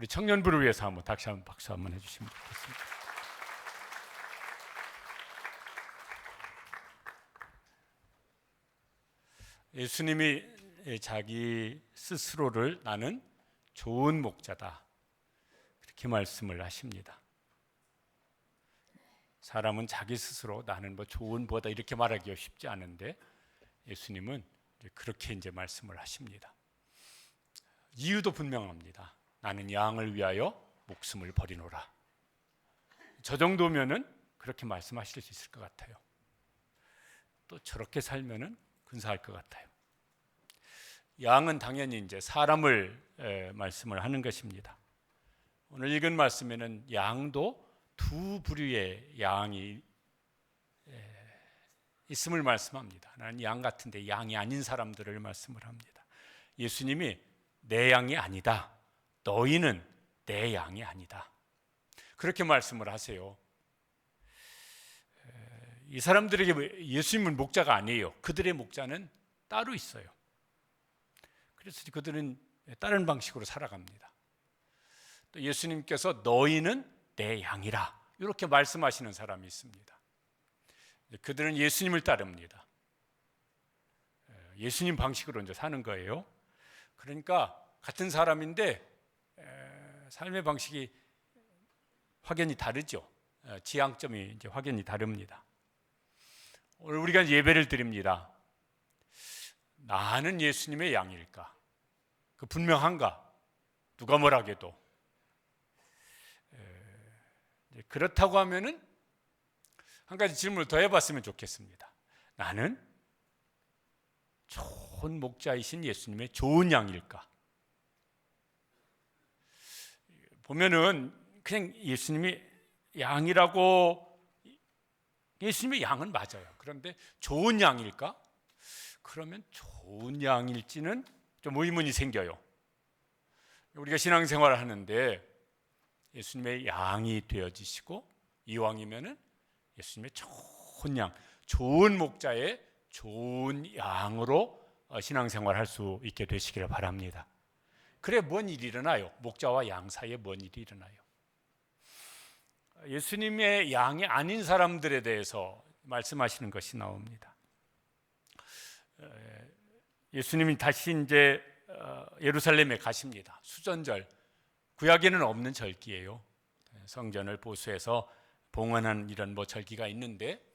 우리 청년부를 위해서 한번 다시 한번 박수 한번 해주시면 좋겠습니다. 예수님이 자기 스스로를 나는 좋은 목자다 그렇게 말씀을 하십니다. 사람은 자기 스스로 나는 뭐 좋은 보다 이렇게 말하기가 쉽지 않은데 예수님은 그렇게 이제 말씀을 하십니다. 이유도 분명합니다. 나는 양을 위하여 목숨을 버리노라. 저 정도면은 그렇게 말씀하실 수 있을 것 같아요. 또 저렇게 살면은 근사할 것 같아요. 양은 당연히 이제 사람을 말씀을 하는 것입니다. 오늘 읽은 말씀에는 양도 두 부류의 양이 있음을 말씀합니다. 나는 양 같은데 양이 아닌 사람들을 말씀을 합니다. 예수님이 내 양이 아니다. 너희는 내 양이 아니다. 그렇게 말씀을 하세요. 이 사람들에게 예수님은 목자가 아니에요. 그들의 목자는 따로 있어요. 그래서 그들은 다른 방식으로 살아갑니다. 또 예수님께서 너희는 내 양이라 이렇게 말씀하시는 사람이 있습니다. 그들은 예수님을 따릅니다. 예수님 방식으로 이제 사는 거예요. 그러니까 같은 사람인데 삶의 방식이 확연히 다르죠. 지향점이 이제 확연히 다릅니다. 오늘 우리가 예배를 드립니다. 나는 예수님의 양일까? 그 분명한가? 누가 뭐라게도 그렇다고 하면은 한 가지 질문을 더 해봤으면 좋겠습니다. 나는 좋은 목자이신 예수님의 좋은 양일까? 보면은 그냥 예수님이 양이라고 예수님의 양은 맞아요. 그런데 좋은 양일까? 그러면 좋은 양일지는 좀 의문이 생겨요. 우리가 신앙생활을 하는데 예수님의 양이 되어지시고 이왕이면은 예수님의 좋은 양, 좋은 목자의 좋은 양으로 신앙생활을 할 수 있게 되시기를 바랍니다. 그래 뭔 일이 일어나요? 목자와 양 사이에 뭔 일이 일어나요? 예수님의 양이 아닌 사람들에 대해서 말씀하시는 것이 나옵니다. 예수님이 다시 이제 예루살렘에 가십니다. 수전절, 구약에는 없는 절기예요. 성전을 보수해서 봉헌한 이런 뭐 절기가 있는데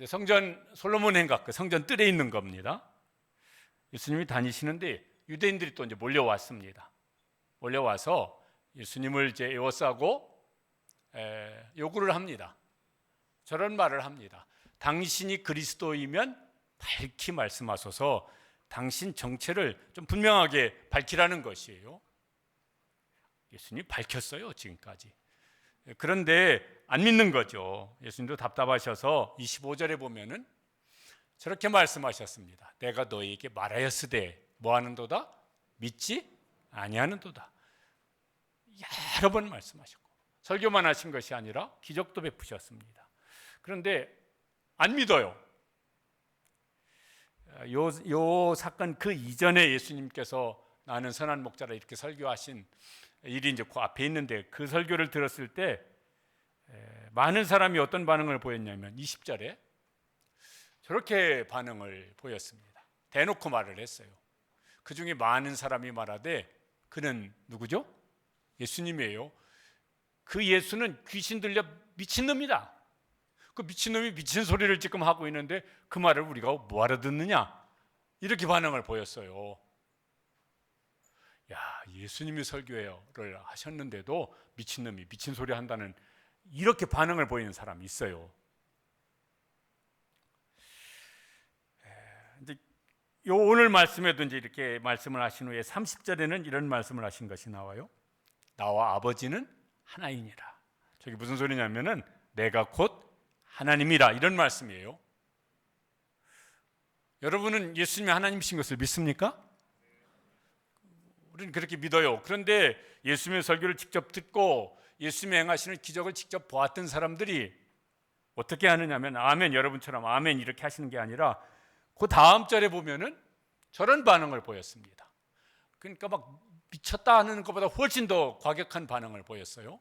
성전 솔로몬 행각 그 성전 뜰에 있는 겁니다. 예수님이 다니시는데 유대인들이 또 이제 몰려왔습니다. 몰려와서 예수님을 이제 에워싸고 요구를 합니다. 저런 말을 합니다. 당신이 그리스도이면 밝히 말씀하소서. 당신 정체를 좀 분명하게 밝히라는 것이에요. 예수님이 밝혔어요, 지금까지. 그런데 안 믿는 거죠. 예수님도 답답하셔서 25절에 보면은 저렇게 말씀하셨습니다. 내가 너희에게 말하였으되 뭐하는도다? 믿지 아니하는도다. 여러 번 말씀하셨고 설교만 하신 것이 아니라 기적도 베푸셨습니다. 그런데 안 믿어요. 요 사건 그 이전에 예수님께서 나는 선한 목자라 이렇게 설교하신 일이 이제 그 앞에 있는데 그 설교를 들었을 때 많은 사람이 어떤 반응을 보였냐면 20절에 저렇게 반응을 보였습니다. 대놓고 말을 했어요. 그 중에 많은 사람이 말하되 그는 누구죠? 예수님이에요. 그 예수는 귀신 들려 미친놈이다. 그 미친놈이 미친 소리를 지금 하고 있는데 그 말을 우리가 뭐하러 듣느냐? 이렇게 반응을 보였어요. 야, 예수님이 설교를 하셨는데도 미친놈이 미친 소리 한다는 이렇게 반응을 보이는 사람이 있어요. 이제 요 오늘 말씀에도 이제 이렇게 말씀을 하신 후에 30절에는 이런 말씀을 하신 것이 나와요. 나와 아버지는 하나이니라. 저게 무슨 소리냐면은 내가 곧 하나님이라 이런 말씀이에요. 여러분은 예수님이 하나님이신 것을 믿습니까? 우리는 그렇게 믿어요. 그런데 예수님의 설교를 직접 듣고 예수님이 행하시는 기적을 직접 보았던 사람들이 어떻게 하느냐면 아멘 여러분처럼 아멘 이렇게 하시는 게 아니라 그 다음 절에 보면은 저런 반응을 보였습니다. 그러니까 막 미쳤다 하는 것보다 훨씬 더 과격한 반응을 보였어요.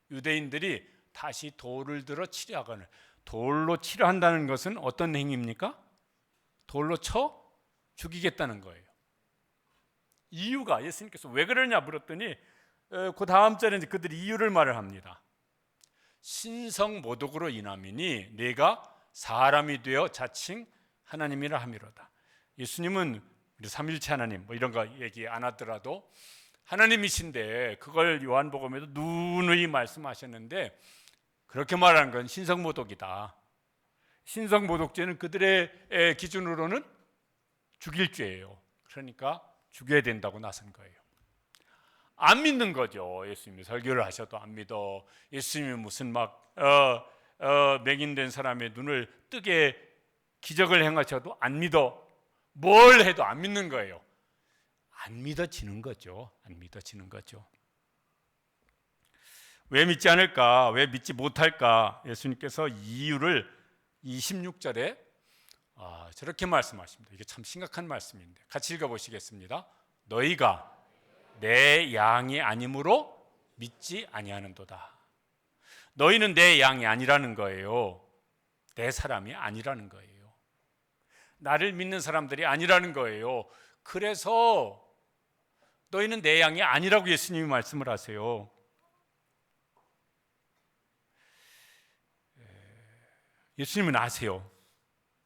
유대인들이 다시 돌을 들어 치려하거늘. 돌로 치려한다는 것은 어떤 행위입니까? 돌로 쳐 죽이겠다는 거예요. 이유가, 예수님께서 왜 그러냐 물었더니 그 다음 절에 이제 그들이 이유를 말을 합니다. 신성모독으로 인함이니 내가 사람이 되어 자칭 하나님이라 함이로다. 예수님은 삼일체 하나님 뭐 이런 거 얘기 안 하더라도 하나님이신데 그걸 요한복음에도 누누이 말씀하셨는데 그렇게 말하는 건 신성모독이다. 신성모독죄는 그들의 기준으로는 죽일 죄예요. 그러니까 죽여야 된다고 나선 거예요. 안 믿는 거죠. 예수님이 설교를 하셔도 안 믿어. 예수님이 무슨 막 맹인된 사람의 눈을 뜨게 기적을 행하셔도 안 믿어. 뭘 해도 안 믿는 거예요. 안 믿어지는 거죠. 안 믿어지는 거죠. 왜 믿지 않을까? 왜 믿지 못할까? 예수님께서 이유를 26절에 저렇게 말씀하십니다. 이게 참 심각한 말씀인데 같이 읽어보시겠습니다. 너희가 내 양이 아니므로 믿지 아니하는도다. 너희는 내 양이 아니라는 거예요. 내 사람이 아니라는 거예요. 나를 믿는 사람들이 아니라는 거예요. 그래서 너희는 내 양이 아니라고 예수님이 말씀을 하세요. 예수님은 아세요.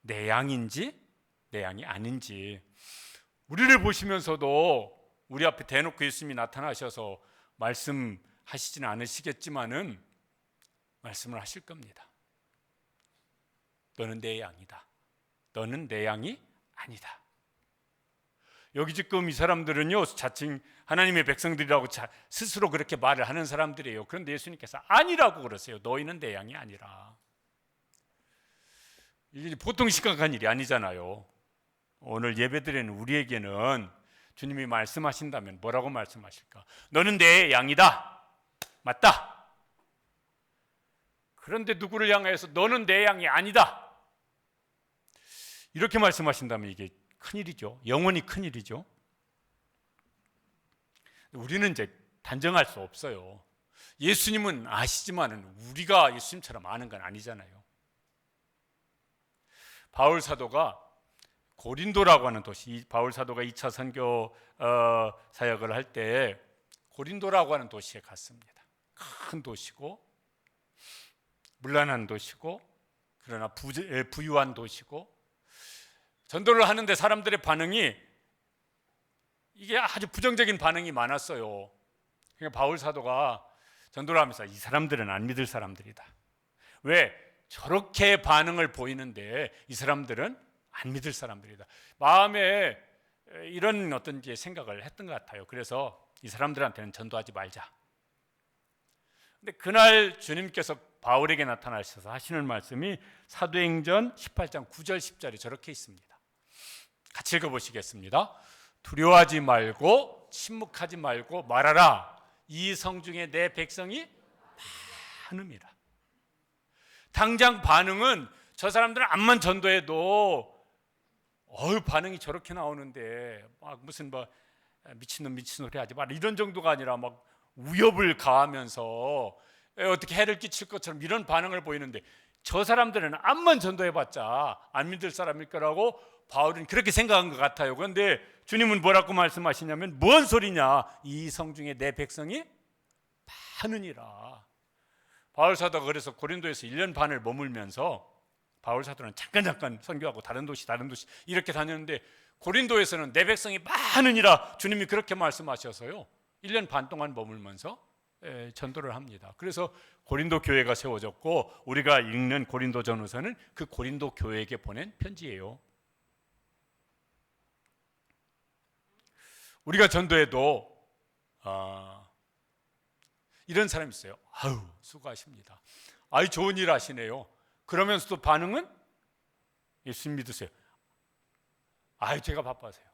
내 양인지 내 양이 아닌지. 우리를 보시면서도 우리 앞에 대놓고 예수님이 나타나셔서 말씀하시지는 않으시겠지만은 말씀을 하실 겁니다. 너는 내 양이다. 너는 내 양이 아니다. 여기 지금 이 사람들은요 자칭 하나님의 백성들이라고 스스로 그렇게 말을 하는 사람들이에요. 그런데 예수님께서 아니라고 그러세요. 너희는 내 양이 아니라. 이게 보통 심각한 일이 아니잖아요. 오늘 예배드리는 우리에게는 주님이 말씀하신다면 뭐라고 말씀하실까? 너는 내 양이다. 맞다. 그런데 누구를 향해서 너는 내 양이 아니다. 이렇게 말씀하신다면 이게 큰일이죠. 영원히 큰일이죠. 우리는 이제 단정할 수 없어요. 예수님은 아시지만은 우리가 예수님처럼 아는 건 아니잖아요. 바울 사도가 고린도라고 하는 도시, 바울 사도가 2차 선교 사역을 할 때 고린도라고 하는 도시에 갔습니다. 큰 도시고 문란한 도시고 그러나 부유한 도시고 전도를 하는데 사람들의 반응이 이게 아주 부정적인 반응이 많았어요. 그러니까 바울 사도가 전도를 하면서 이 사람들은 안 믿을 사람들이다. 왜? 저렇게 반응을 보이는데 이 사람들은 안 믿을 사람들이다. 마음에 이런 어떤 생각을 했던 것 같아요. 그래서 이 사람들한테는 전도하지 말자. 근데 그날 주님께서 바울에게 나타나셔서 하시는 말씀이 사도행전 18장 9절 10절이 저렇게 있습니다. 같이 읽어보시겠습니다. 두려워하지 말고 침묵하지 말고 말하라. 이 성중에 내 백성이 많음이라. 당장 반응은 저 사람들은 암만 전도해도 반응이 저렇게 나오는데 막 무슨 뭐 미친놈 미친 소리 하지 마라 이런 정도가 아니라 막 위협을 가하면서 어떻게 해를 끼칠 것처럼 이런 반응을 보이는데 저 사람들은 암만 전도해봤자 안 믿을 사람일 거라고 바울은 그렇게 생각한 것 같아요. 그런데 주님은 뭐라고 말씀하시냐면 뭔 소리냐? 이 성중에 내 백성이 많으니라. 바울 사도가 그래서 고린도에서 1년 반을 머물면서 바울 사도는 잠깐 선교하고 다른 도시 이렇게 다녔는데 고린도에서는 내 백성이 많으니라 주님이 그렇게 말씀하셔서요 1년 반 동안 머물면서 전도를 합니다. 그래서 고린도 교회가 세워졌고 우리가 읽는 고린도 전후서는 그 고린도 교회에게 보낸 편지예요. 우리가 전도해도 이런 사람이 있어요. 아유 수고하십니다. 아유 좋은 일 하시네요. 그러면서도 반응은 예수님 믿으세요. 아유 제가 바빠서요.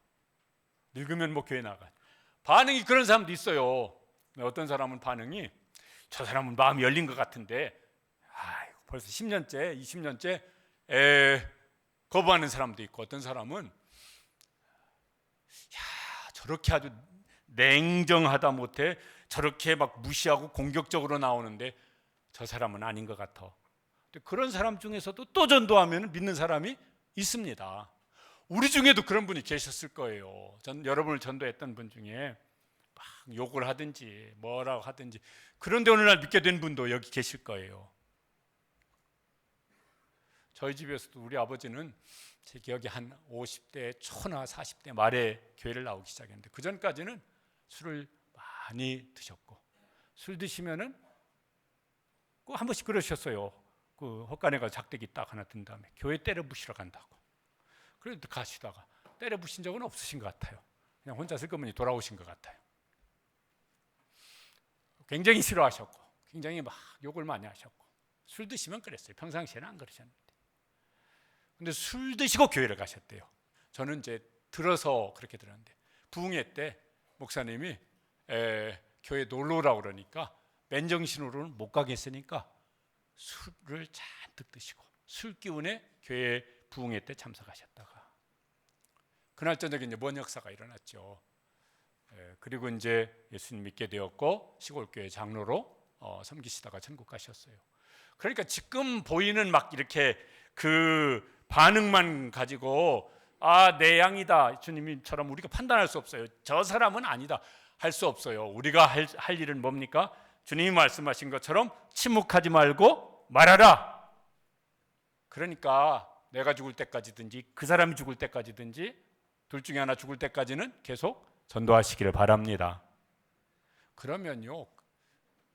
늙으면 뭐 교회 나가. 반응이 그런 사람도 있어요. 어떤 사람은 반응이 저 사람은 마음이 열린 것 같은데 벌써 10년째 20년째 거부하는 사람도 있고 어떤 사람은 야 저렇게 아주 냉정하다 못해 저렇게 막 무시하고 공격적으로 나오는데 저 사람은 아닌 것 같아. 그런 사람 중에서도 또 전도하면 믿는 사람이 있습니다. 우리 중에도 그런 분이 계셨을 거예요. 전 여러분을 전도했던 분 중에 막 욕을 하든지 뭐라고 하든지, 그런데 어느 날 믿게 된 분도 여기 계실 거예요. 저희 집에서도 우리 아버지는 제 기억에 한 50대 초나 40대 말에 교회를 나오기 시작했는데, 그 전까지는 술을 많이 드셨고, 술 드시면은 꼭 한 번씩 그러셨어요. 그 헛간에 가서 작대기 딱 하나 든 다음에 교회 때려 부시러 간다고. 그래도 가시다가 때려 부신 적은 없으신 것 같아요. 그냥 혼자 슬그머니 돌아오신 것 같아요. 굉장히 싫어하셨고, 굉장히 막 욕을 많이 하셨고, 술 드시면 그랬어요. 평상시에는 안 그러셨는데. 근데 술 드시고 교회를 가셨대요. 저는 이제 들어서 그렇게 들었는데, 부흥회 때 목사님이 교회 놀러 오라고 그러니까 맨정신으로는 못 가겠으니까 술을 잔뜩 드시고 술 기운에 교회 부흥회 때 참석하셨다가, 그날 저녁에 이제 뭔 역사가 일어났죠. 그리고 이제 예수님 믿게 되었고 시골교회 장로로 섬기시다가 천국 가셨어요. 그러니까 지금 보이는 막 이렇게 그 반응만 가지고 내 양이다 주님처럼 우리가 판단할 수 없어요. 저 사람은 아니다 할 수 없어요. 우리가 할 일은 뭡니까? 주님이 말씀하신 것처럼 침묵하지 말고 말하라. 그러니까 내가 죽을 때까지든지 그 사람이 죽을 때까지든지 둘 중에 하나 죽을 때까지는 계속 전도하시기를 바랍니다. 그러면요,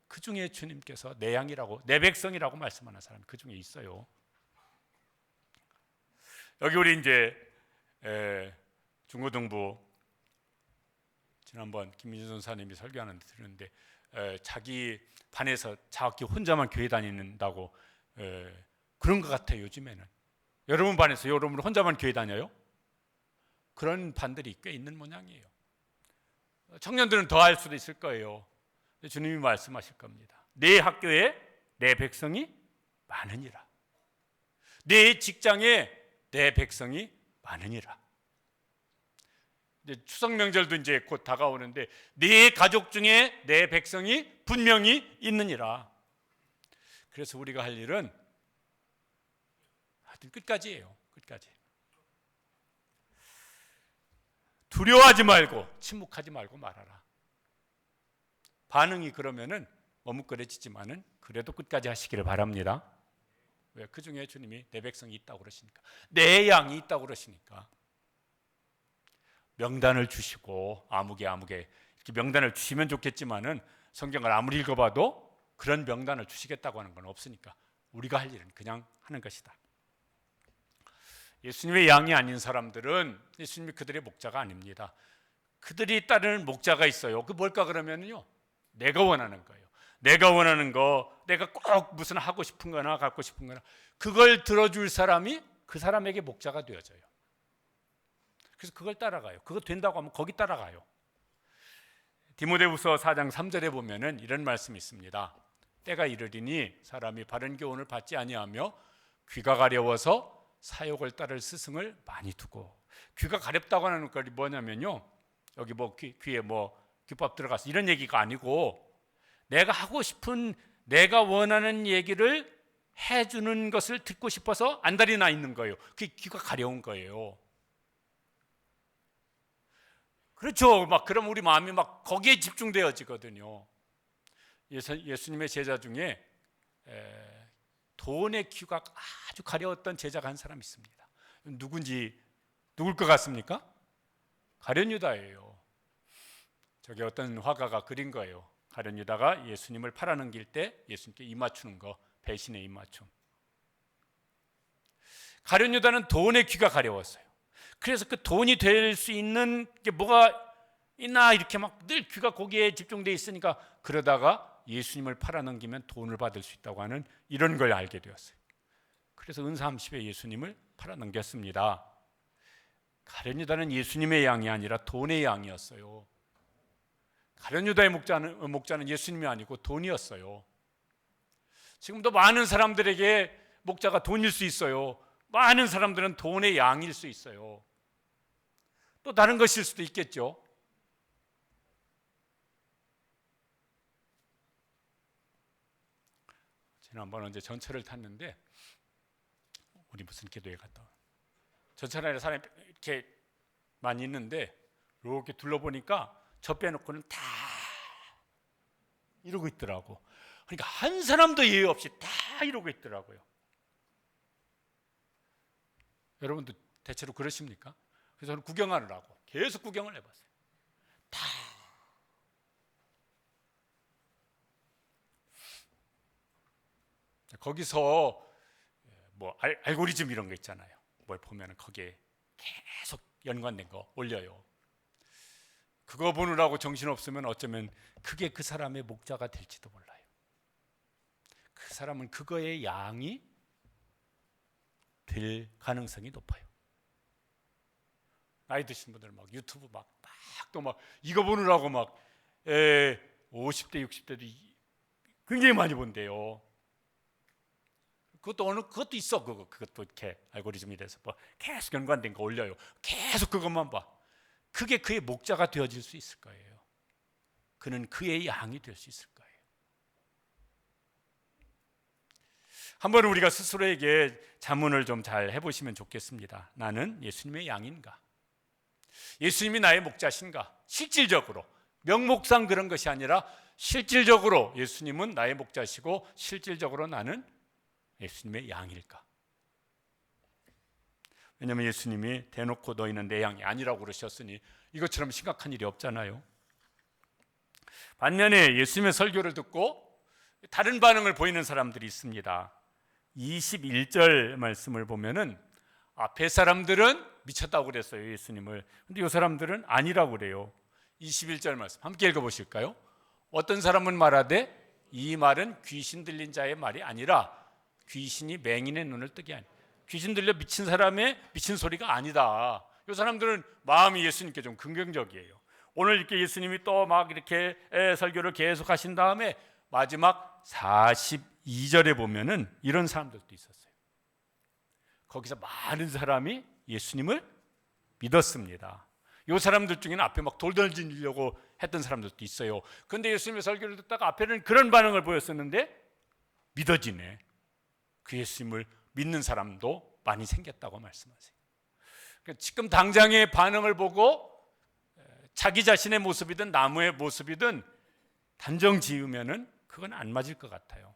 그 중에 주님께서 내 양이라고, 내 백성이라고 말씀하는 사람이 그 중에 있어요. 여기 우리 이제 중고등부 지난번 김민준 선사님이 설교하는데 들었는데, 자기 반에서 자기 혼자만 교회 다니는다고 그런 것 같아요. 요즘에는 여러분 반에서 여러분 혼자만 교회 다녀요? 그런 반들이 꽤 있는 모양이에요. 청년들은 더 할 수도 있을 거예요. 주님이 말씀하실 겁니다. 내 학교에 내 백성이 많으니라. 내 직장에 내 백성이 많으니라. 이제 추석 명절도 이제 곧 다가오는데 네 가족 중에 내 백성이 분명히 있느니라. 그래서 우리가 할 일은 하여튼 끝까지예요. 끝까지. 두려워하지 말고 침묵하지 말고 말하라. 반응이 그러면은 머뭇거려지지만은 그래도 끝까지 하시기를 바랍니다. 왜? 그 중에 주님이 내 백성이 있다고 그러시니까, 내 양이 있다고 그러시니까. 명단을 주시고 아무개 이렇게 명단을 주시면 좋겠지만은 성경을 아무리 읽어봐도 그런 명단을 주시겠다고 하는 건 없으니까 우리가 할 일은 그냥 하는 것이다. 예수님의 양이 아닌 사람들은 예수님이 그들의 목자가 아닙니다. 그들이 따르는 목자가 있어요. 그 뭘까 그러면요, 내가 원하는 거예요. 내가 원하는 거, 내가 꼭 무슨 하고 싶은 거나 갖고 싶은 거나 그걸 들어줄 사람이 그 사람에게 목자가 되어져요. 그래서 그걸 따라가요. 그거 된다고 하면 거기 따라가요. 디모데후서 4장 3절에 보면은 이런 말씀이 있습니다. 때가 이르리니 사람이 바른 교훈을 받지 아니하며 귀가 가려워서 사욕을 따를 스승을 많이 두고. 귀가 가렵다고 하는 건 뭐냐면요, 여기 뭐 귀에 뭐 귓밥 들어가서 이런 얘기가 아니고, 내가 하고 싶은, 내가 원하는 얘기를 해주는 것을 듣고 싶어서 안달이 나 있는 거예요. 그게 귀가 가려운 거예요. 그렇죠. 막 그럼 우리 마음이 막 거기에 집중되어지거든요. 예수님의 제자 중에 돈의 귀가 아주 가려웠던 제자가 한 사람 있습니다. 누굴 것 같습니까? 가룟 유다예요. 저게 어떤 화가가 그린 거예요. 가룟 유다가 예수님을 팔아넘길 때 예수님께 입 맞추는 거, 배신의 입 맞춤. 가룟 유다는 돈의 귀가 가려웠어요. 그래서 그 돈이 될 수 있는 게 뭐가 있나 이렇게 막 늘 귀가 거기에 집중되어 있으니까, 그러다가 예수님을 팔아넘기면 돈을 받을 수 있다고 하는 이런 걸 알게 되었어요. 그래서 은사 30에 예수님을 팔아넘겼습니다. 가룟 유다는 예수님의 양이 아니라 돈의 양이었어요. 가룟 유다의 목자는 예수님이 아니고 돈이었어요. 지금도 많은 사람들에게 목자가 돈일 수 있어요. 많은 사람들은 돈의 양일 수 있어요. 또 다른 것일 수도 있겠죠. 지난번 이제 전철을 탔는데 우리 무슨 기도회 갔다 와. 전철 안에 사람이 이렇게 많이 있는데 이렇게 둘러보니까 저 빼놓고는 다 이러고 있더라고. 그러니까 한 사람도 예의 없이 다 이러고 있더라고요. 여러분도 대체로 그러십니까? 그래서 저는 구경하느라고 계속 구경을 해봤어요. 다 거기서 뭐 알고리즘 이런 거 있잖아요. 뭘 보면 거기에 계속 연관된 거 올려요. 그거 보느라고 정신없으면 어쩌면 그게 그 사람의 목자가 될지도 몰라요. 그 사람은 그거의 양이 될 가능성이 높아요. 나이 드신 분들 막 유튜브 또 막 이거 보느라고 막 50대 60대도 굉장히 많이 본대요. 그것도 있어. 그것도 이렇게 알고리즘이 돼서 뭐 계속 연관된 거 올려요. 계속 그것만 봐. 그게 그의 목자가 되어질 수 있을 거예요. 그는 그의 양이 될 수 있을 거예요. 한번 우리가 스스로에게 자문을 좀 잘 해보시면 좋겠습니다. 나는 예수님의 양인가? 예수님이 나의 목자신가? 실질적으로 명목상 그런 것이 아니라 실질적으로 예수님은 나의 목자시고 실질적으로 나는 예수님의 양일까? 왜냐하면 예수님이 대놓고 너희는 내 양이 아니라고 그러셨으니 이것처럼 심각한 일이 없잖아요. 반면에 예수님의 설교를 듣고 다른 반응을 보이는 사람들이 있습니다. 21절 말씀을 보면은 앞에 사람들은 미쳤다고 그랬어요, 예수님을. 근데 이 사람들은 아니라고 그래요. 21절 말씀 함께 읽어보실까요? 어떤 사람은 말하되 이 말은 귀신 들린 자의 말이 아니라 귀신이 맹인의 눈을 뜨게 하니, 귀신 들려 미친 사람의 미친 소리가 아니다. 이 사람들은 마음이 예수님께 좀 긍정적이에요. 오늘 이렇게 예수님이 또 막 이렇게 설교를 계속 하신 다음에 마지막 42절에 보면은 이런 사람들도 있었어요. 거기서 많은 사람이 예수님을 믿었습니다. 이 사람들 중에는 앞에 막 돌 던지려고 했던 사람들도 있어요. 그런데 예수님의 설교를 듣다가 앞에는 그런 반응을 보였었는데 믿어지네. 그 예수님을 믿는 사람도 많이 생겼다고 말씀하세요. 그러니까 지금 당장의 반응을 보고 자기 자신의 모습이든 나무의 모습이든 단정 지으면은 그건 안 맞을 것 같아요.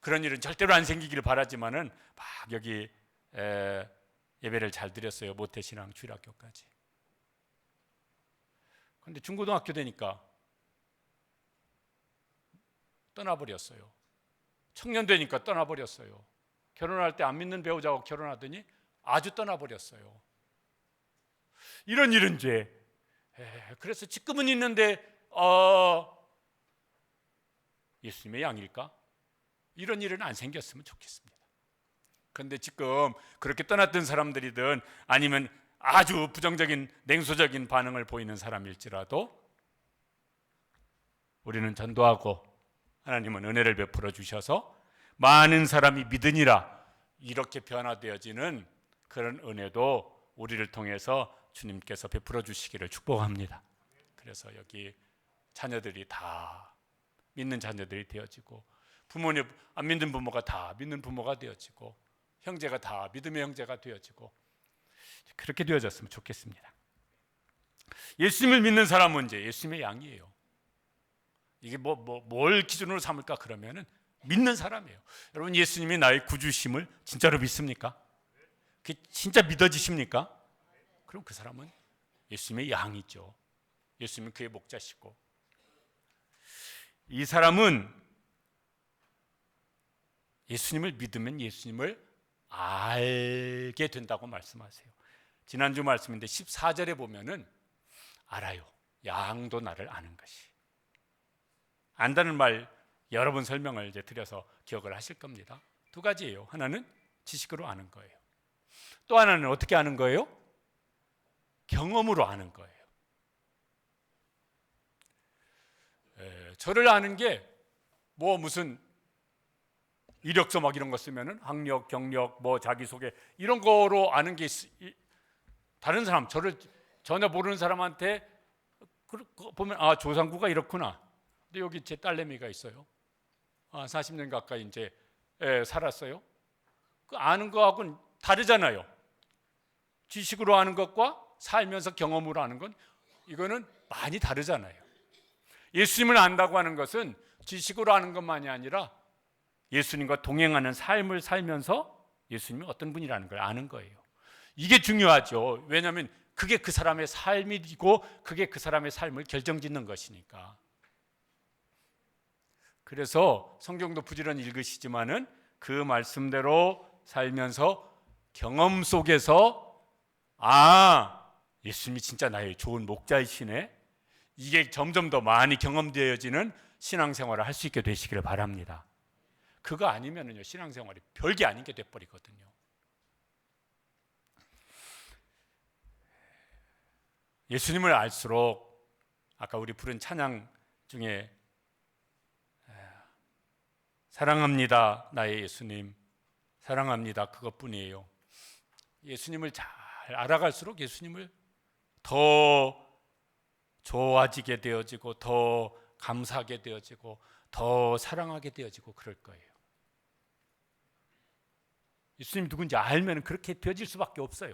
그런 일은 절대로 안 생기기를 바라지만은 막 여기 예배를 잘 드렸어요. 모태신앙 주일학교까지. 그런데 중고등학교 되니까 떠나버렸어요. 청년 되니까 떠나버렸어요. 결혼할 때 안 믿는 배우자하고 결혼하더니 아주 떠나버렸어요. 이런 일은 죄. 그래서 지금은 있는데 예수님의 양일까? 이런 일은 안 생겼으면 좋겠습니다. 그런데 지금 그렇게 떠났던 사람들이든 아니면 아주 부정적인 냉소적인 반응을 보이는 사람일지라도 우리는 전도하고 하나님은 은혜를 베풀어 주셔서 많은 사람이 믿으니라 이렇게 변화되어지는 그런 은혜도 우리를 통해서 주님께서 베풀어 주시기를 축복합니다. 그래서 여기 자녀들이 다 믿는 자녀들이 되어지고 부모님 안 믿는 부모가 다 믿는 부모가 되어지고 형제가 다 믿음의 형제가 되어지고 그렇게 되어졌으면 좋겠습니다. 예수님을 믿는 사람은 이제 예수님의 양이에요. 이게 뭘 기준으로 삼을까 그러면은 믿는 사람이에요. 여러분 예수님이 나의 구주심을 진짜로 믿습니까? 그게 진짜 믿어지십니까? 그럼 그 사람은 예수님의 양이죠. 예수님은 그의 목자시고 이 사람은 예수님을 믿으면 예수님을 알게 된다고 말씀하세요. 지난주 말씀인데 14절에 보면은 알아요. 양도 나를 아는 것이. 안다는 말 여러 번 설명을 이제 드려서 기억을 하실 겁니다. 두 가지예요. 하나는 지식으로 아는 거예요. 또 하나는 어떻게 아는 거예요? 경험으로 아는 거예요. 저를 아는 게 무슨 이력서 막 이런 거 쓰면은 학력, 경력, 자기소개 이런 거로 아는 게 다른 사람 저를 전혀 모르는 사람한테 보면 조상구가 이렇구나. 근데 여기 제 딸내미가 있어요. 40년 가까이 이제 살았어요. 그 아는 거하고는 다르잖아요. 지식으로 아는 것과 살면서 경험으로 아는 건 이거는 많이 다르잖아요. 예수님을 안다고 하는 것은 지식으로 아는 것만이 아니라 예수님과 동행하는 삶을 살면서 예수님이 어떤 분이라는 걸 아는 거예요. 이게 중요하죠. 왜냐하면 그게 그 사람의 삶이고 그게 그 사람의 삶을 결정짓는 것이니까. 그래서 성경도 부지런히 읽으시지만은 그 말씀대로 살면서 경험 속에서 예수님이 진짜 나의 좋은 목자이시네. 이게 점점 더 많이 경험되어지는 신앙생활을 할 수 있게 되시기를 바랍니다. 그거 아니면은요, 신앙생활이 별게 아닌 게 돼버리거든요. 예수님을 알수록 아까 우리 부른 찬양 중에 사랑합니다 나의 예수님, 사랑합니다 그것뿐이에요. 예수님을 잘 알아갈수록 예수님을 더 좋아지게 되어지고 더 감사하게 되어지고 더 사랑하게 되어지고 그럴 거예요. 예수님 누군지 알면 그렇게 되어질 수밖에 없어요.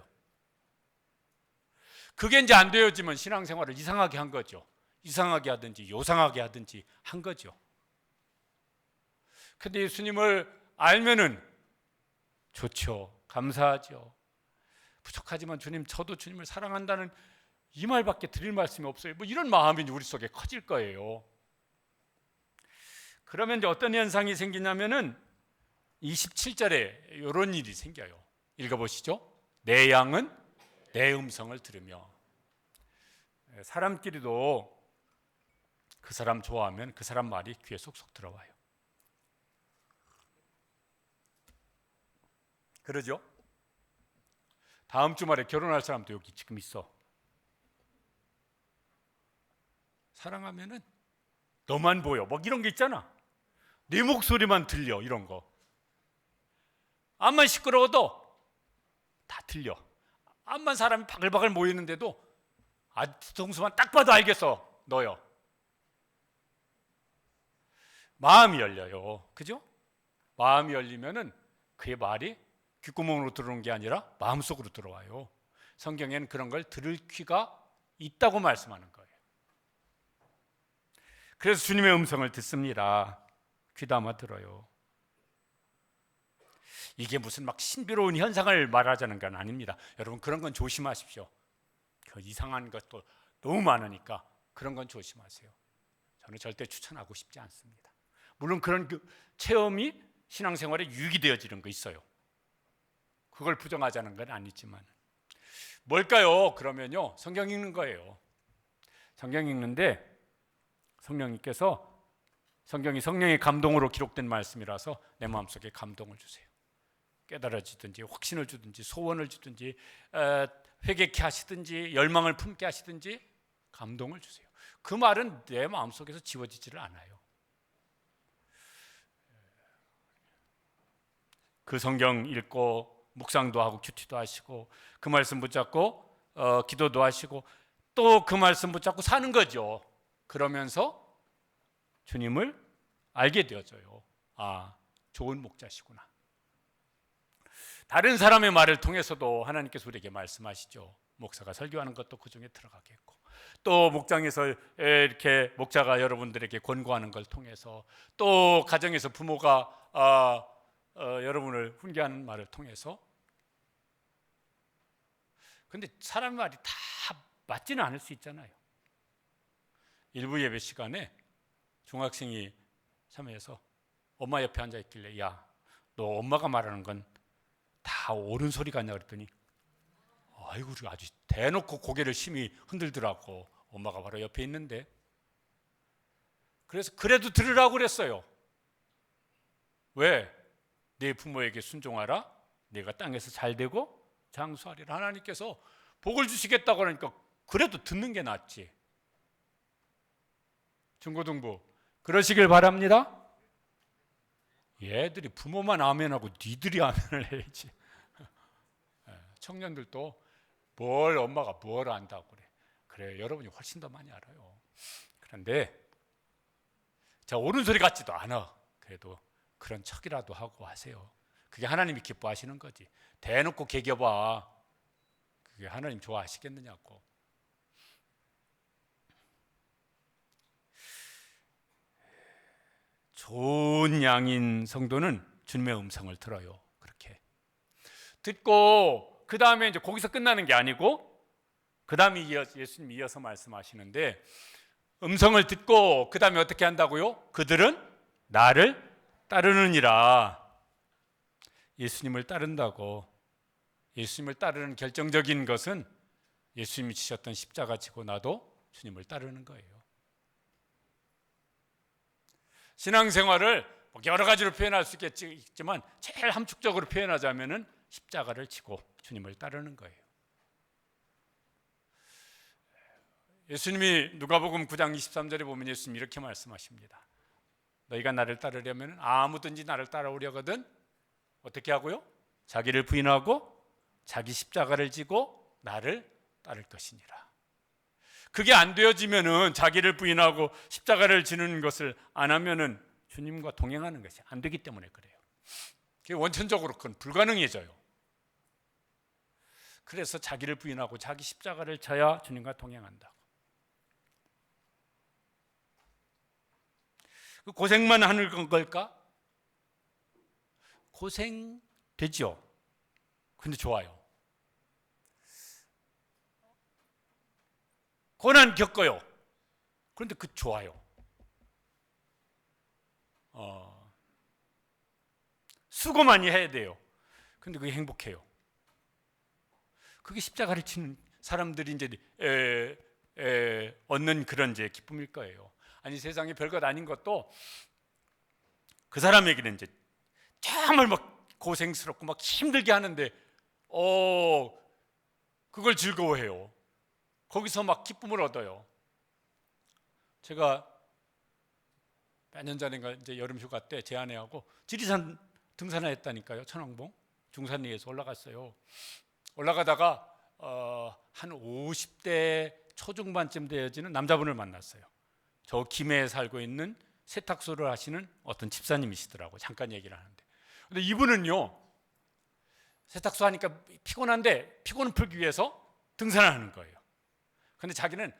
그게 이제 안 되어지면 신앙생활을 이상하게 한 거죠. 이상하게 하든지 요상하게 하든지 한 거죠. 근데 예수님을 알면은 좋죠. 감사하죠. 부족하지만 주님, 저도 주님을 사랑한다는 이 말밖에 드릴 말씀이 없어요. 뭐 이런 마음이 우리 속에 커질 거예요. 그러면 이제 어떤 현상이 생기냐면은 27절에 이런 일이 생겨요. 읽어보시죠. 내 양은 내 음성을 들으며. 사람끼리도 그 사람 좋아하면 그 사람 말이 귀에 쏙쏙 들어와요. 그러죠? 다음 주말에 결혼할 사람도 여기 지금 있어. 사랑하면은 너만 보여. 뭐 이런 게 있잖아. 네 목소리만 들려. 이런 거. 암만 시끄러워도 다 들려. 암만 사람이 바글바글 모이는데도 뒤통수만 딱 봐도 알겠어. 너요. 마음이 열려요. 그죠? 마음이 열리면은 그의 말이 귓구멍으로 들어오는 게 아니라 마음속으로 들어와요. 성경에는 그런 걸 들을 귀가 있다고 말씀하는 거예요. 그래서 주님의 음성을 듣습니다. 귀담아 들어요. 이게 무슨 막 신비로운 현상을 말하자는 건 아닙니다. 여러분 그런 건 조심하십시오. 그 이상한 것도 너무 많으니까 그런 건 조심하세요. 저는 절대 추천하고 싶지 않습니다. 물론 그런 체험이 신앙생활에 유익이 되어지는 거 있어요. 그걸 부정하자는 건 아니지만 뭘까요? 그러면요, 성경 읽는 거예요. 성경 읽는데 성령님께서 성경이 성령의 감동으로 기록된 말씀이라서 내 마음속에 감동을 주세요. 깨달아지든지 확신을 주든지 소원을 주든지 회개케 하시든지 열망을 품게 하시든지 감동을 주세요. 그 말은 내 마음속에서 지워지지를 않아요. 그 성경 읽고 묵상도 하고 큐티도 하시고 그 말씀 붙잡고 기도도 하시고 또 그 말씀 붙잡고 사는 거죠. 그러면서 주님을 알게 되어져요. 좋은 목자시구나. 다른 사람의 말을 통해서도 하나님께서 우리에게 말씀하시죠. 목사가 설교하는 것도 그 중에 들어가겠고 또 목장에서 이렇게 목자가 여러분들에게 권고하는 걸 통해서 또 가정에서 부모가 여러분을 훈계하는 말을 통해서. 근데 사람의 말이 다 맞지는 않을 수 있잖아요. 일부 예배 시간에 중학생이 참여해서 엄마 옆에 앉아 있길래 야, 너 엄마가 말하는 건 다 옳은 소리 같냐 그랬더니 아이고 아주 대놓고 고개를 심히 흔들더라고. 엄마가 바로 옆에 있는데. 그래서 그래도 들으라고 그랬어요. 왜? 네 부모에게 순종하라. 내가 땅에서 잘 되고 장수하리라. 하나님께서 복을 주시겠다고 하니까 그래도 듣는 게 낫지. 중고등부 그러시길 바랍니다. 얘들이 부모만 아멘하고 니들이 아멘을 해야지. 청년들도 뭘 엄마가 뭘 안다고 그래. 그래, 여러분이 훨씬 더 많이 알아요. 그런데 자, 옳은 소리 같지도 않아. 그래도 그런 척이라도 하고 하세요. 그게 하나님이 기뻐하시는 거지. 대놓고 개겨봐. 그게 하나님 좋아하시겠느냐고. 좋은 양인 성도는 주님의 음성을 들어요. 그렇게 듣고 그 다음에 이제 거기서 끝나는 게 아니고 그 다음에 예수님이 이어서 말씀하시는데, 음성을 듣고 그 다음에 어떻게 한다고요? 그들은 나를 따르느니라. 예수님을 따른다고. 예수님을 따르는 결정적인 것은 예수님이 지셨던 십자가 지고 나도 주님을 따르는 거예요. 신앙생활을 여러 가지로 표현할 수 있겠지만 제일 함축적으로 표현하자면은 십자가를 지고 주님을 따르는 거예요. 예수님이 누가복음 9장 23절에 보면 예수님이 이렇게 말씀하십니다. 너희가 나를 따르려면 아무든지 나를 따라오려거든 어떻게 하고요? 자기를 부인하고 자기 십자가를 지고 나를 따를 것이니라. 그게 안 되어지면은, 자기를 부인하고 십자가를 지는 것을 안 하면은 주님과 동행하는 것이 안 되기 때문에 그래요. 그게 원천적으로 그건 불가능해져요. 그래서 자기를 부인하고 자기 십자가를 져야 주님과 동행한다고. 그 고생만 하는 걸까? 고생 되죠. 근데 좋아요. 고난 겪어요. 그런데 그 좋아요. 수고 많이 해야 돼요. 근데 그게 행복해요. 그게 십자가를 치는 사람들이 이제 얻는 그런 이제 기쁨일 거예요. 아니, 세상에 별것 아닌 것도 그 사람에게는 이제 정말 막 고생스럽고 막 힘들게 하는데 그걸 즐거워해요. 거기서 막 기쁨을 얻어요. 제가 몇 년 전인가 이제 여름 휴가 때 제 아내하고 지리산 등산을 했다니까요. 천왕봉 중산리에서 올라갔어요. 올라가다가 한 50대 초중반쯤 되어지는 남자분을 만났어요. 저 김해에 살고 있는 세탁소를 하시는 어떤 집사님이시더라고요. 잠깐 얘기를 하는데, 근데 이분은요, 세탁소 하니까 피곤한데 피곤을 풀기 위해서 등산을 하는 거예요. 근데 자기는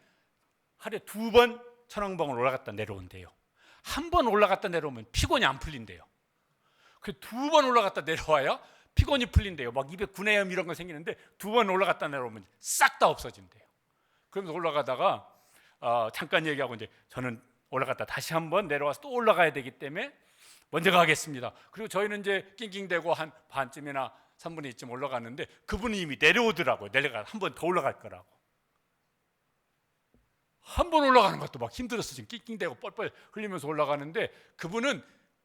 하루에 2번 천왕봉을 올라갔다 내려온대요. 한 번 올라갔다 내려오면 피곤이 안 풀린대요. 그 2번 올라갔다 내려와야 피곤이 풀린대요. 막 입에 구내염 이런 거 생기는데 2번 올라갔다 내려오면 싹 다 없어진대요. 그러면서 올라가다가 잠깐 얘기하고, 이제 저는 올라갔다 다시 한번 내려와서 또 올라가야 되기 때문에 먼저 가겠습니다. 그리고 저희는 이제 낑낑대고 한 반쯤이나 3분의 2쯤 올라갔는데 그분이 이미 내려오더라고요. 내려가 한 번 더 올라갈 거라고. 한 번 올라가는 것도 막 힘들었어. 지금 낑낑대고 뻘뻘 흘리면서 올라가는데 그분은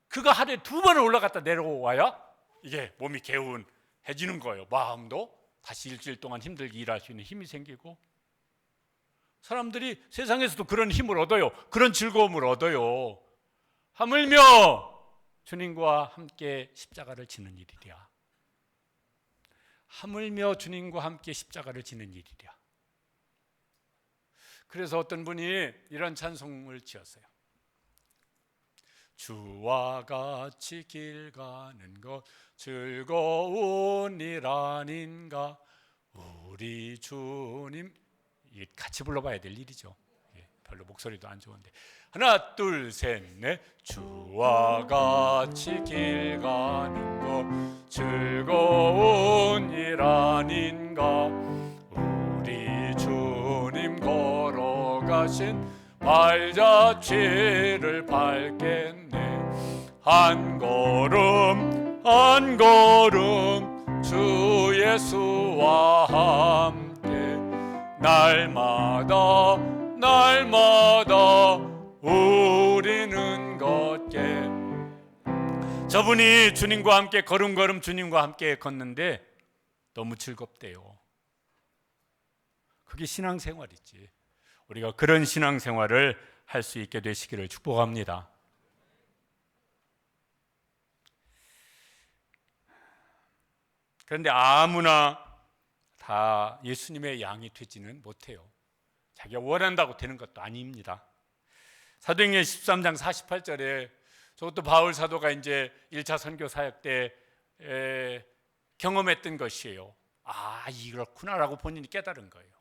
그거 하루에 2번을 올라갔다 내려와야 이게 몸이 개운해지는 거예요. 마음도 다시 일주일 동안 힘들게 일할 수 있는 힘이 생기고, 사람들이 세상에서도 그런 힘을 얻어요. 그런 즐거움을 얻어요. 하물며 주님과 함께 십자가를 지는 일이랴. 하물며 주님과 함께 십자가를 지는 일이랴. 그래서 어떤 분이 이런 찬송을 지었어요. 주와 같이 길 가는 것 즐거운 일 아닌가. 우리 주님, 이게 같이 불러봐야 될 일이죠. 별로 목소리도 안 좋은데, 하나 둘 셋 넷. 주와 같이 길 가는 것 즐거운 일 아닌가. 우리 주님 걸어가신 발자취를 밟겠네. 한 걸음 한 걸음 주 예수와 함께 날마다 날마다 우리는 걷게. 저분이 주님과 함께 걸음걸음 주님과 함께 걷는데 너무 즐겁대요. 그게 신앙생활이지. 우리가 그런 신앙생활을 할 수 있게 되시기를 축복합니다. 그런데 아무나 다 예수님의 양이 되지는 못해요. 자기가 원한다고 되는 것도 아닙니다. 사도행전 13장 48절에 저것도 바울 사도가 이제 1차 선교 사역 때 경험했던 것이에요. 아, 이렇구나라고 본인이 깨달은 거예요.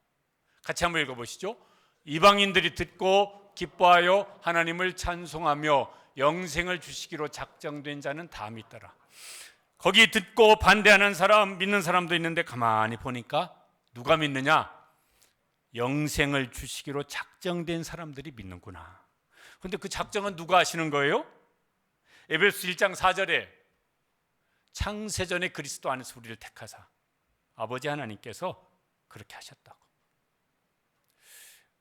같이 한번 읽어보시죠. 이방인들이 듣고 기뻐하여 하나님을 찬송하며 영생을 주시기로 작정된 자는 다 믿더라. 거기 듣고 반대하는 사람, 믿는 사람도 있는데 가만히 보니까 누가 믿느냐? 영생을 주시기로 작정된 사람들이 믿는구나. 그런데 그 작정은 누가 하시는 거예요? 에베소 1장 4절에 창세전에 그리스도 안에서 우리를 택하사 아버지 하나님께서 그렇게 하셨다고.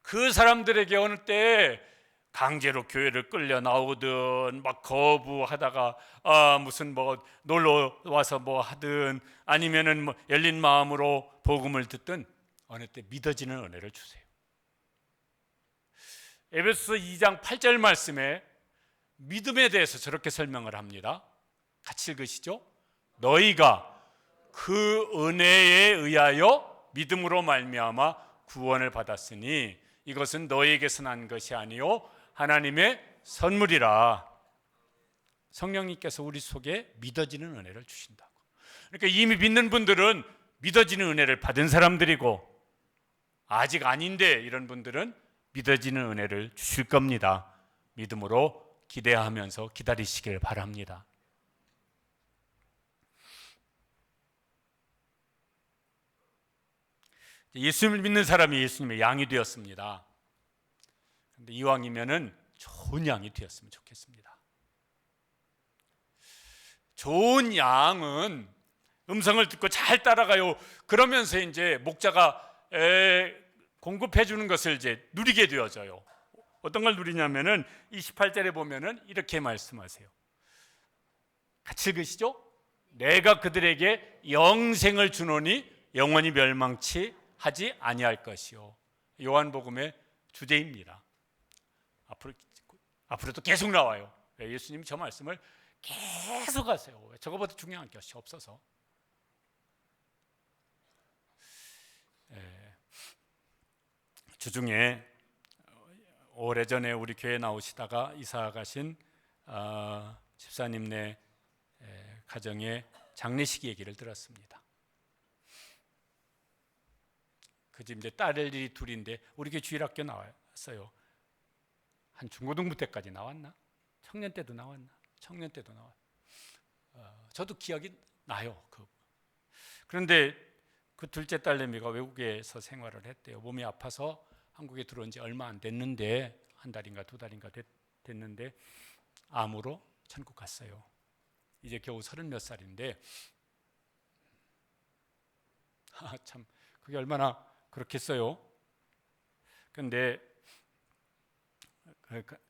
그 사람들에게 어느 때 강제로 교회를 끌려 나오든 막 거부하다가 무슨 뭐 놀러 와서 뭐 하든 아니면은 뭐 열린 마음으로 복음을 듣든 어느 때 믿어지는 은혜를 주세요. 에베소서 2장 8절 말씀에 믿음에 대해서 저렇게 설명을 합니다. 같이 읽으시죠. 너희가 그 은혜에 의하여 믿음으로 말미암아 구원을 받았으니 이것은 너희에게서 난 것이 아니요 하나님의 선물이라. 성령님께서 우리 속에 믿어지는 은혜를 주신다고. 그러니까 이미 믿는 분들은 믿어지는 은혜를 받은 사람들이고 아직 아닌데 이런 분들은 믿어지는 은혜를 주실 겁니다. 믿음으로 기대하면서 기다리시길 바랍니다. 예수님을 믿는 사람이 예수님의 양이 되었습니다. 그런데 이왕이면은 좋은 양이 되었으면 좋겠습니다. 좋은 양은 음성을 듣고 잘 따라가요. 그러면서 이제 목자가 공급해 주는 것을 이제 누리게 되어져요. 어떤 걸 누리냐면은 28절에 보면은 이렇게 말씀하세요. 같이 읽으시죠. 내가 그들에게 영생을 주노니 영원히 멸망치 하지 아니할 것이요. 요한복음의 주제입니다. 앞으로도 계속 나와요. 예수님이 저 말씀을 계속 하세요. 저거보다 중요한 것이 없어서. 주중에 오래전에 우리 교회 나오시다가 이사 가신 집사님네 가정의 장례식 얘기를 들었습니다. 그 집 이제 딸들이 둘인데 우리 교회 주일학교 나왔어요. 한 중고등부 때까지 나왔나? 청년 때도 나왔나? 청년 때도 나왔. 저도 기억이 나요. 그런데 그 둘째 딸내미가 외국에서 생활을 했대요. 몸이 아파서 한국에 들어온 지 얼마 안 됐는데 한 달인가 두 달인가 됐는데 암으로 천국 갔어요. 이제 겨우 30몇 살인데 참 그게 얼마나 그렇겠어요. 그런데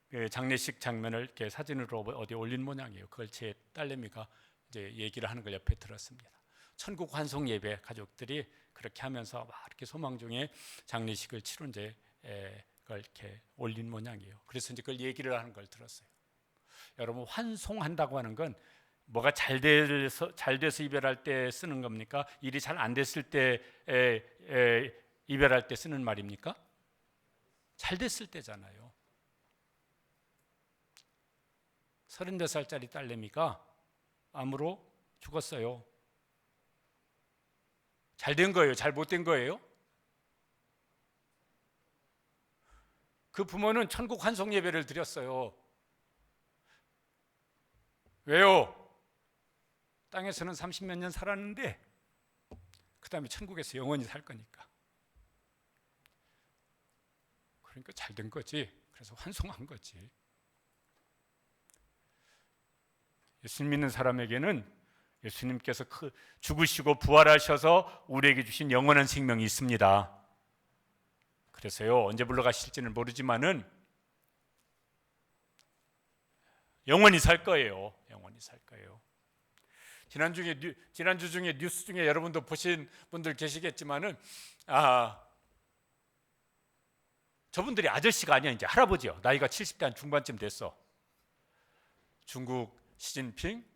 그 장례식 장면을 이렇게 사진으로 어디 올린 모양이에요. 그걸 제 딸내미가 이제 얘기를 하는 걸 옆에 들었습니다. 천국 환송 예배 가족들이 그렇게 하면서 막 이렇게 소망 중에 장례식을 치룬 제 그걸 이렇게 올린 모양이에요. 그래서 이제 그걸 얘기를 하는 걸 들었어요. 여러분 환송한다고 하는 건 뭐가 잘 돼서 이별할 때 쓰는 겁니까? 일이 잘 안 됐을 때 이별할 때 쓰는 말입니까? 잘 됐을 때잖아요. 34살짜리 딸내미가 암으로 죽었어요. 잘 된 거예요? 잘 못 된 거예요? 그 부모는 천국 환송 예배를 드렸어요. 왜요? 땅에서는 30몇 년 살았는데 그 다음에 천국에서 영원히 살 거니까. 그러니까 잘 된 거지. 그래서 환송한 거지. 예수님 믿는 사람에게는 예수님께서 죽으시고 부활하셔서 우리에게 주신 영원한 생명이 있습니다. 그래서요, 언제 물러가실지는 모르지만은 영원히 살 거예요. 영원히 살 거예요. 지난주 중에 뉴스 중에 여러분도 보신 분들 계시겠지만은 저분들이 아저씨가 아니야. 이제 할아버지요. 나이가 70대 한 중반쯤 됐어. 중국 시진핑,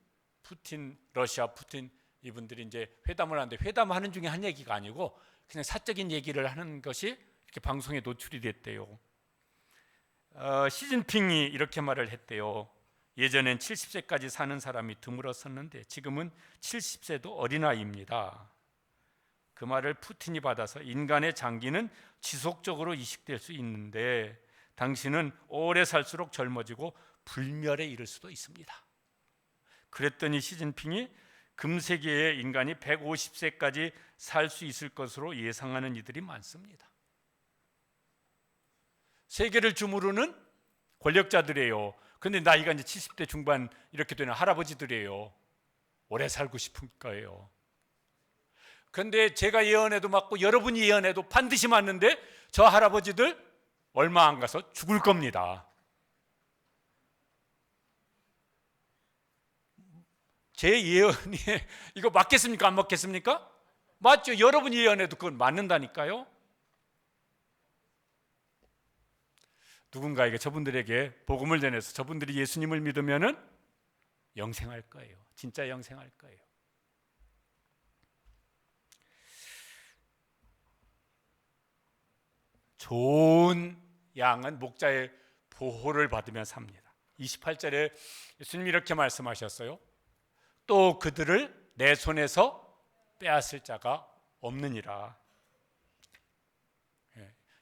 러시아 푸틴 이분들이 이제 회담을 하는데 회담하는 중에 한 얘기가 아니고 그냥 사적인 얘기를 하는 것이 이렇게 방송에 노출이 됐대요. 시진핑이 이렇게 말을 했대요. 예전엔 70세까지 사는 사람이 드물었었는데 지금은 70세도 어린아이입니다. 그 말을 푸틴이 받아서 인간의 장기는 지속적으로 이식될 수 있는데 당신은 오래 살수록 젊어지고 불멸에 이를 수도 있습니다. 그랬더니 시진핑이 금세기에 인간이 150세까지 살 수 있을 것으로 예상하는 이들이 많습니다. 세계를 주무르는 권력자들이에요. 근데 나이가 이제 70대 중반 이렇게 되는 할아버지들이에요. 오래 살고 싶은 거예요. 그런데 제가 예언해도 맞고 여러분이 예언해도 반드시 맞는데 저 할아버지들 얼마 안 가서 죽을 겁니다. 제 예언이 이거 맞겠습니까? 안 맞겠습니까? 맞죠? 여러분이 예언해도 그건 맞는다니까요. 누군가에게 저분들에게 복음을 전해서 저분들이 예수님을 믿으면은 영생할 거예요. 진짜 영생할 거예요. 좋은 양은 목자의 보호를 받으며 삽니다. 28절에 예수님이 이렇게 말씀하셨어요. 또 그들을 내 손에서 빼앗을 자가 없느니라.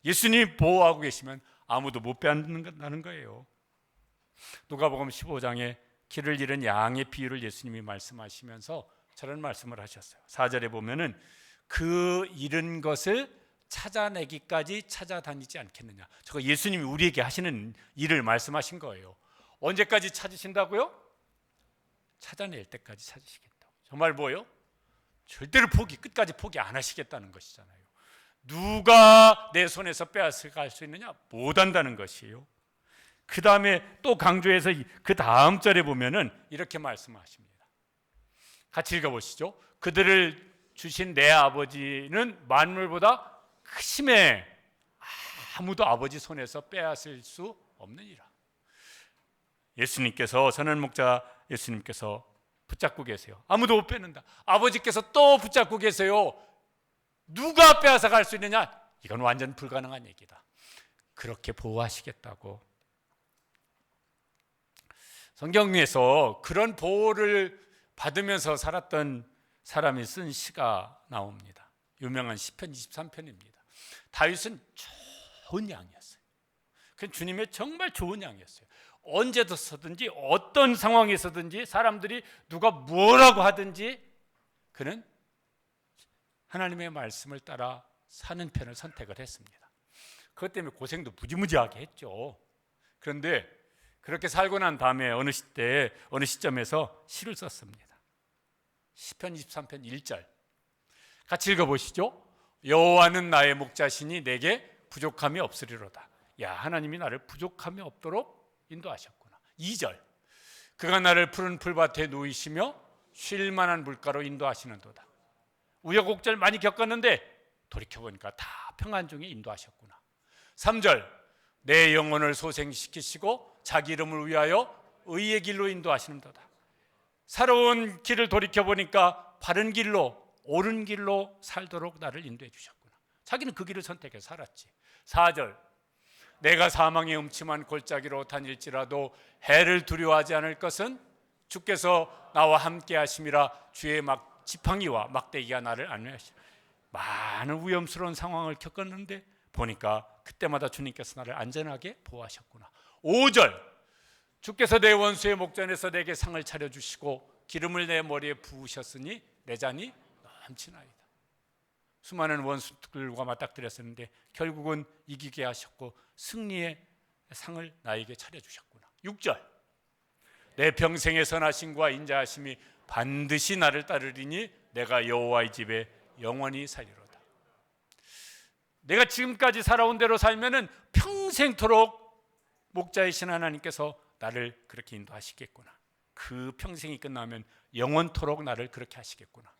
예수님이 보호하고 계시면 아무도 못 빼앗는다는 거예요. 누가복음 15장에 길을 잃은 양의 비유를 예수님이 말씀하시면서 저런 말씀을 하셨어요. 4절에 보면은 그 잃은 것을 찾아내기까지 찾아다니지 않겠느냐. 저거 예수님이 우리에게 하시는 일을 말씀하신 거예요. 언제까지 찾으신다고요? 찾아낼 때까지 찾으시겠다고. 정말 뭐요? 절대로 끝까지 포기 안 하시겠다는 것이잖아요. 누가 내 손에서 빼앗아갈 수 있느냐? 못한다는 것이에요. 그 다음에 또 강조해서 그 다음 절에 보면은 이렇게 말씀하십니다. 같이 읽어보시죠. 그들을 주신 내 아버지는 만물보다 크심에 아무도 아버지 손에서 빼앗을 수 없느니라. 예수님께서 선한 목자 예수님께서 붙잡고 계세요. 아무도 못 빼는다. 아버지께서 또 붙잡고 계세요. 누가 빼앗아 갈 수 있느냐? 이건 완전 불가능한 얘기다. 그렇게 보호하시겠다고. 성경에서 그런 보호를 받으면서 살았던 사람이 쓴 시가 나옵니다. 유명한 시편 23편입니다. 다윗은 좋은 양이었어요. 그 주님의 정말 좋은 양이었어요. 언제서든지 어떤 상황에서든지 사람들이 누가 뭐라고 하든지 그는 하나님의 말씀을 따라 사는 편을 선택을 했습니다. 그것 때문에 고생도 무지무지하게 했죠. 그런데 그렇게 살고 난 다음에 어느 시점에서 시를 썼습니다. 시편 23편 1절 같이 읽어보시죠. 여호와는 나의 목자시니 내게 부족함이 없으리로다. 야, 하나님이 나를 부족함이 없도록 인도하셨구나. 2절 그가 나를 푸른 풀밭에 누이시며 쉴 만한 물가로 인도하시는도다. 우여곡절 많이 겪었는데 돌이켜보니까 다 평안 중에 인도하셨구나. 3절 내 영혼을 소생시키시고 자기 이름을 위하여 의의 길로 인도하시는도다. 살아온 길을 돌이켜보니까 바른 길로 옳은 길로 살도록 나를 인도해 주셨구나. 자기는 그 길을 선택해서 살았지. 4절 내가 사망의 음침한 골짜기로 다닐지라도 해를 두려워하지 않을 것은 주께서 나와 함께 하심이라. 주의 지팡이와 막대기가 나를 안위하시라. 많은 위험스러운 상황을 겪었는데 보니까 그때마다 주님께서 나를 안전하게 보호하셨구나. 5절 주께서 내 원수의 목전에서 내게 상을 차려주시고 기름을 내 머리에 부으셨으니 내 잔이 넘치나이다. 수많은 원수들과 맞닥뜨렸었는데 결국은 이기게 하셨고 승리의 상을 나에게 차려주셨구나. 6절 내 평생의 선하심과 인자하심이 반드시 나를 따르리니 내가 여호와의 집에 영원히 살리로다. 내가 지금까지 살아온 대로 살면은 평생토록 목자이신 하나님께서 나를 그렇게 인도하시겠구나. 그 평생이 끝나면 영원토록 나를 그렇게 하시겠구나.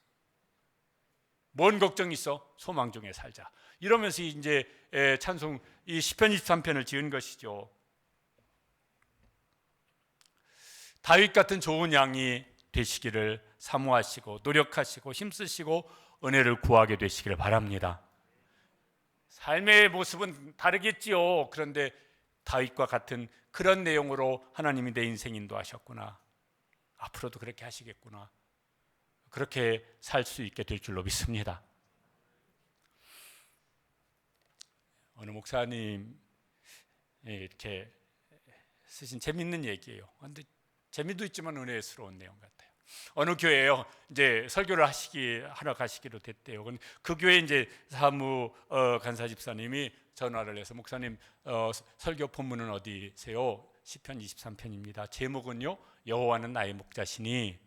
뭔 걱정이 있어? 소망 중에 살자. 이러면서 이제 찬송 이 시편 23편을 지은 것이죠. 다윗 같은 좋은 양이 되시기를 사모하시고 노력하시고 힘쓰시고 은혜를 구하게 되시기를 바랍니다. 삶의 모습은 다르겠지요. 그런데 다윗과 같은 그런 내용으로 하나님이 내 인생 인도하셨구나. 앞으로도 그렇게 하시겠구나. 그렇게 살 수 있게 될 줄로 믿습니다. 어느 목사님이 이렇게 쓰신 재밌는 얘기예요. 그런데 재미도 있지만 은혜스러운 내용 같아요. 어느 교회에요. 이제 설교를 하러 가시기로 됐대요. 그 교회 이제 사무 간사 집사님이 전화를 해서 목사님 설교 본문은 어디세요? 시편 23편입니다. 제목은요 여호와는 나의 목자시니.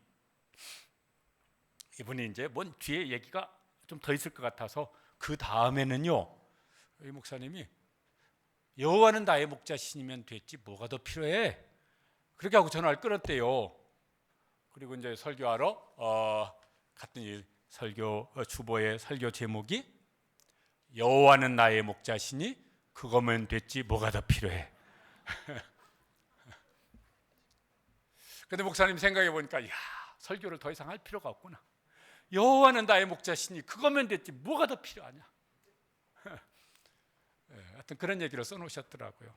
이분이 이제 뭔 뒤에 얘기가 좀 더 있을 것 같아서 그 다음에는요 이 목사님이 여호와는 나의 목자시니면 됐지 뭐가 더 필요해? 그렇게 하고 전화를 끊었대요. 그리고 이제 설교하러 갔더니 이 설교 주보의 설교 제목이 여호와는 나의 목자시니 그거면 됐지 뭐가 더 필요해? 근데 목사님 생각해 보니까 야 설교를 더 이상 할 필요가 없구나. 여호와는 나의 목자시니 그거면 됐지 뭐가 더 필요하냐. 하여튼 그런 얘기를 써놓으셨더라고요.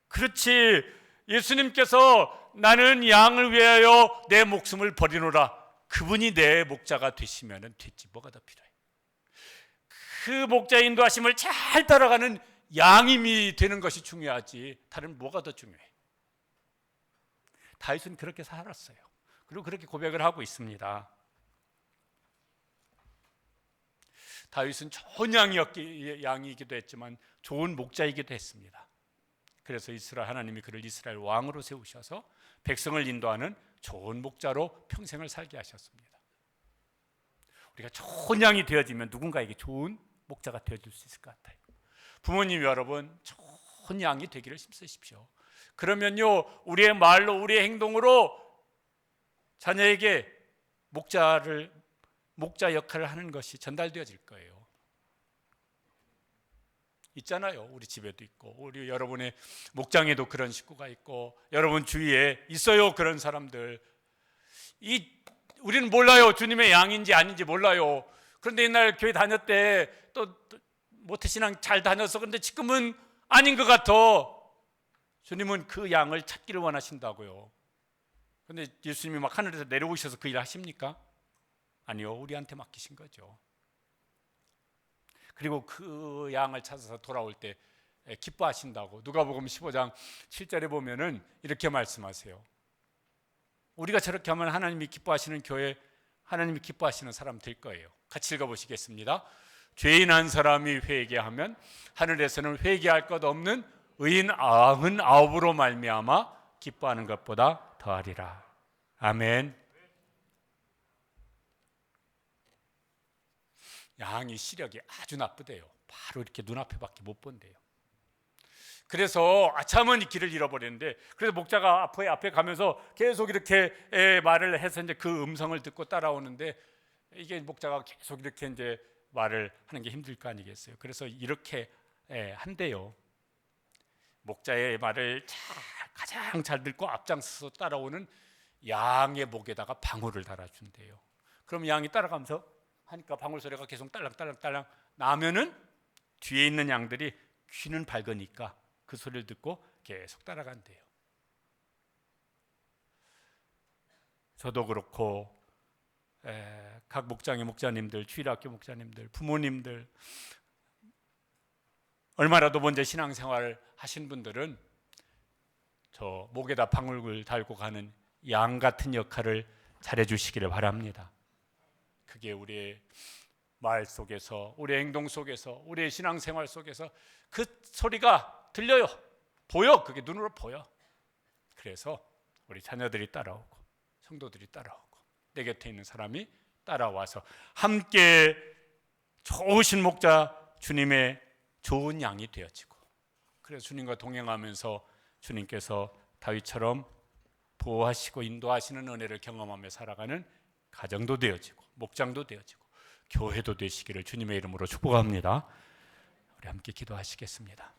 그렇지, 예수님께서 나는 양을 위하여 내 목숨을 버리노라, 그분이 내 목자가 되시면 됐지 뭐가 더 필요해. 그 목자의 인도하심을 잘 따라가는 양임이 되는 것이 중요하지 다른 뭐가 더 중요해. 다윗은 그렇게 살았어요. 그리고 그렇게 고백을 하고 있습니다. 다윗은 좋은 양이기도 했지만 좋은 목자이기도 했습니다. 그래서 이스라엘 하나님이 그를 이스라엘 왕으로 세우셔서 백성을 인도하는 좋은 목자로 평생을 살게 하셨습니다. 우리가 좋은 양이 되어지면 누군가에게 좋은 목자가 되어줄 수 있을 것 같아요. 부모님 여러분, 좋은 양이 되기를 힘쓰십시오. 그러면요 우리의 말로 우리의 행동으로 자녀에게 목자 역할을 하는 것이 전달되어질 거예요. 있잖아요. 우리 집에도 있고 우리 여러분의 목장에도 그런 식구가 있고 여러분 주위에 있어요. 그런 사람들. 우리는 몰라요. 주님의 양인지 아닌지 몰라요. 그런데 옛날 교회 다녔을 때 또 모태신앙 잘 다녀서 근데 지금은 아닌 것 같아. 주님은 그 양을 찾기를 원하신다고요. 그런데 예수님이 막 하늘에서 내려오셔서 그 일을 하십니까? 아니요, 우리한테 맡기신 거죠. 그리고 그 양을 찾아서 돌아올 때 기뻐하신다고 누가복음 15장 7절에 보면은 이렇게 말씀하세요. 우리가 저렇게 하면 하나님이 기뻐하시는 교회, 하나님이 기뻐하시는 사람 될 거예요. 같이 읽어보시겠습니다. 죄인 한 사람이 회개하면 하늘에서는 회개할 것 없는 의인 99으로 말미암아 기뻐하는 것보다 더하리라. 아멘. 양이 시력이 아주 나쁘대요. 바로 이렇게 눈앞에밖에 못 본대요. 그래서 아참은 이 길을 잃어버리는데, 그래서 목자가 앞에 가면서 계속 이렇게 말을 해서 이제 그 음성을 듣고 따라오는데, 이게 목자가 계속 이렇게 이제 말을 하는 게 힘들 거 아니겠어요. 그래서 이렇게 한대요. 목자의 말을 가장 잘 듣고 앞장서서 따라오는 양의 목에다가 방울을 달아준대요. 그럼 양이 따라가면서 하니까 방울 소리가 계속 딸랑딸랑딸랑 나면은 뒤에 있는 양들이 귀는 밝으니까 그 소리를 듣고 계속 따라간대요. 저도 그렇고 각 목장의 목자님들, 주일학교 목자님들, 부모님들, 얼마라도 먼저 신앙생활을 하신 분들은 저 목에다 방울을 달고 가는 양 같은 역할을 잘해 주시기를 바랍니다. 그게 우리의 말 속에서, 우리의 행동 속에서, 우리의 신앙생활 속에서 그 소리가 들려요. 보여. 그게 눈으로 보여. 그래서 우리 자녀들이 따라오고 성도들이 따라오고 내 곁에 있는 사람이 따라와서 함께 좋으신 목자 주님의 좋은 양이 되어지고, 그래서 주님과 동행하면서 주님께서 다윗처럼 보호하시고 인도하시는 은혜를 경험하며 살아가는 가정도 되어지고 목장도 되어지고 교회도 되시기를 주님의 이름으로 축복합니다. 우리 함께 기도하시겠습니다.